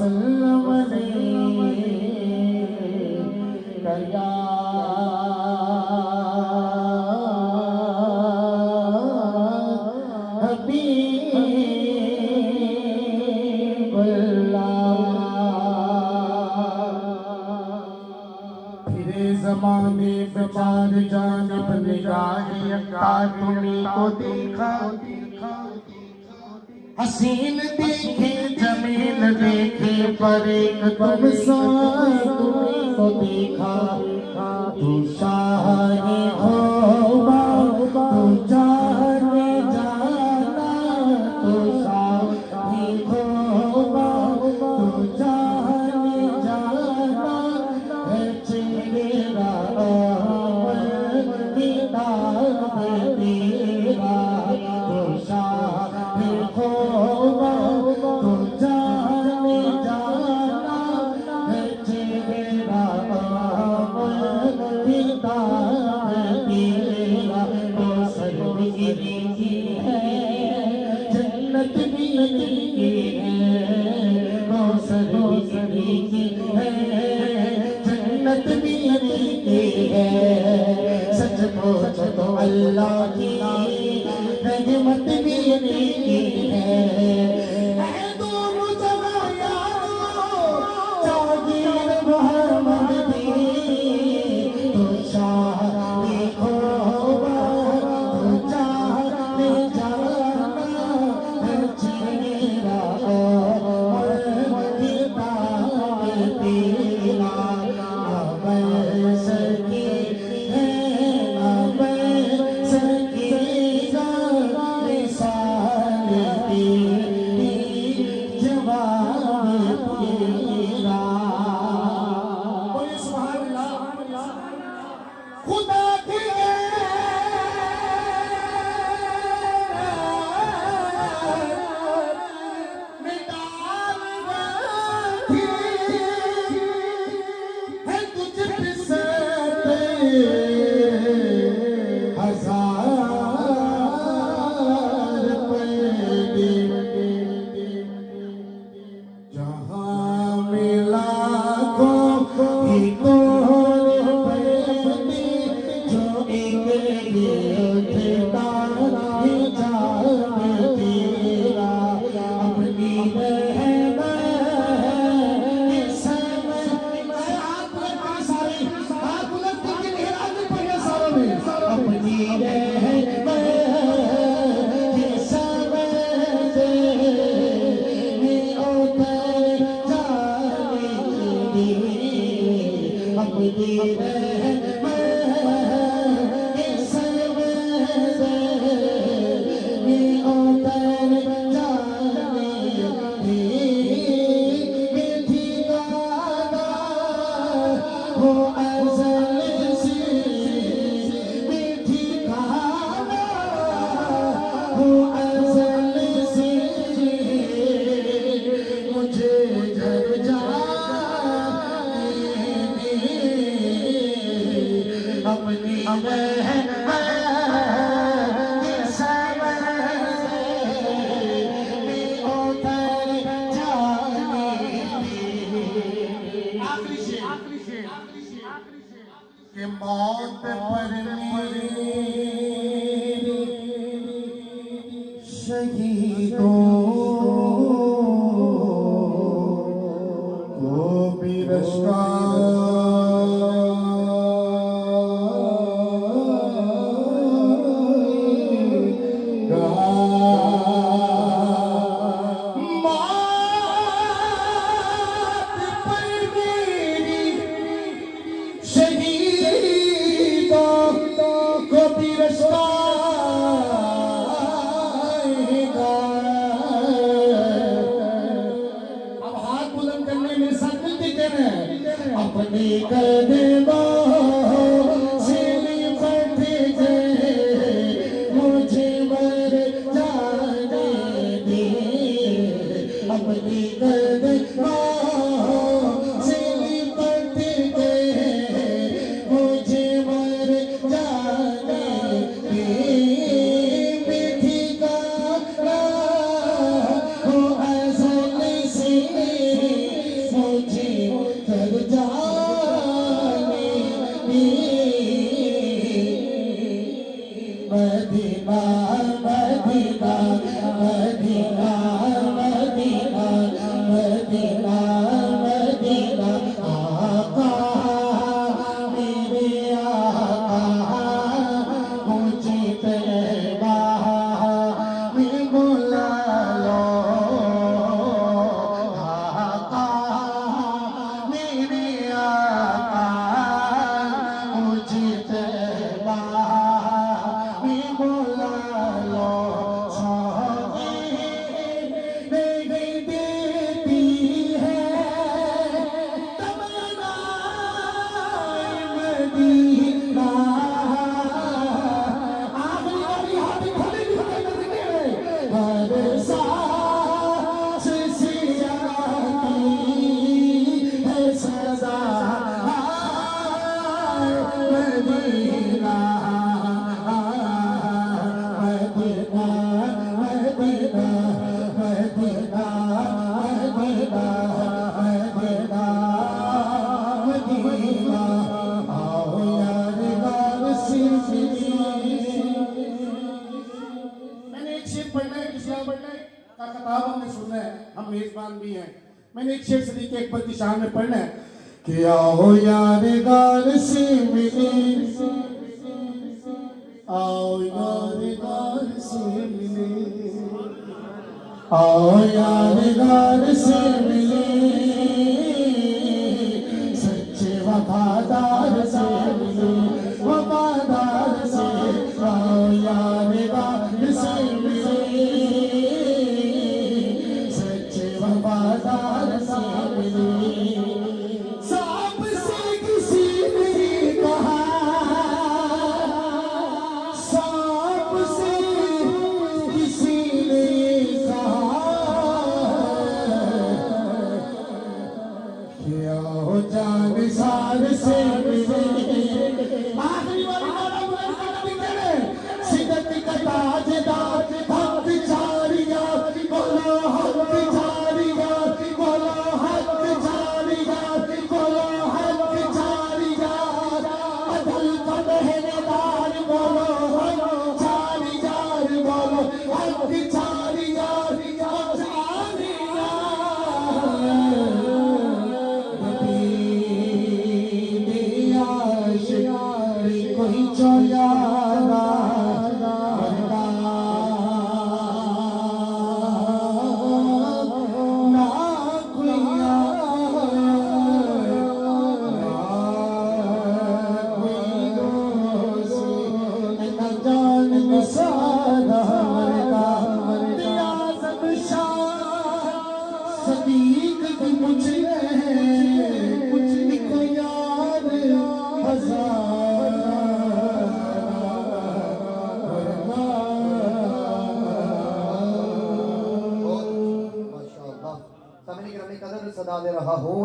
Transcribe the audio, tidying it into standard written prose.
वसल्लम ने कया ज़माने बेचार जानिब निगाहे यक्ता तुम्हीं को देखा हसीन देखे जमील देखे पर एक तुम सा तुम्हीं को देखा तू शाहे होगा तू जाने जाना तू शाहे होगा तू जाने जाना है चेहरा तेरा तू शाहे होगा तू जाने जाना है चेहरा तेरा तो सर्वगिरी की है जन्नत भी की है तो सर्वगिरी की है जन्नत भी की है सचमुच तो अल्लाह की रहमत भी की है के मौत पर शहीदों को भी रश्का अपने कदमों से लिपट गए मुझे मर जाने दे अपने कदमों से लिपट गए मुझे मर जाने दे मीठी गाना हो अज़ल से शान भी हैं। मैंने एक शेर सदी के एक पद की शान में पढ़ना है कि आओ यार गार से मिले, आओ यार गार से मिले, आओ यार गार से मिले, सच्चे वफादार से मिले, वफादार से, आओ यार गार से मिले, सच्चे वफादार से मिले। सांप से किसी ने कहा, सांप से किसी ने क्या हो जान सार से मिले। आखिरी वाली गाना बोले सिदत का ताजदार हक जारिया, बोलो हक जारिया, बोलो हक जारिया, बोलो हक जारिया, अदल का पहरेदार, बोलो हक जारिया, बोलो हक जारिया, कोई चोयारा ना कोई ना जान निसारा दिया सदीक की मुझे कुछ निको यार हजार माशाअल्लाह। सामने की रमी कदर सदा दे रहा हूँ।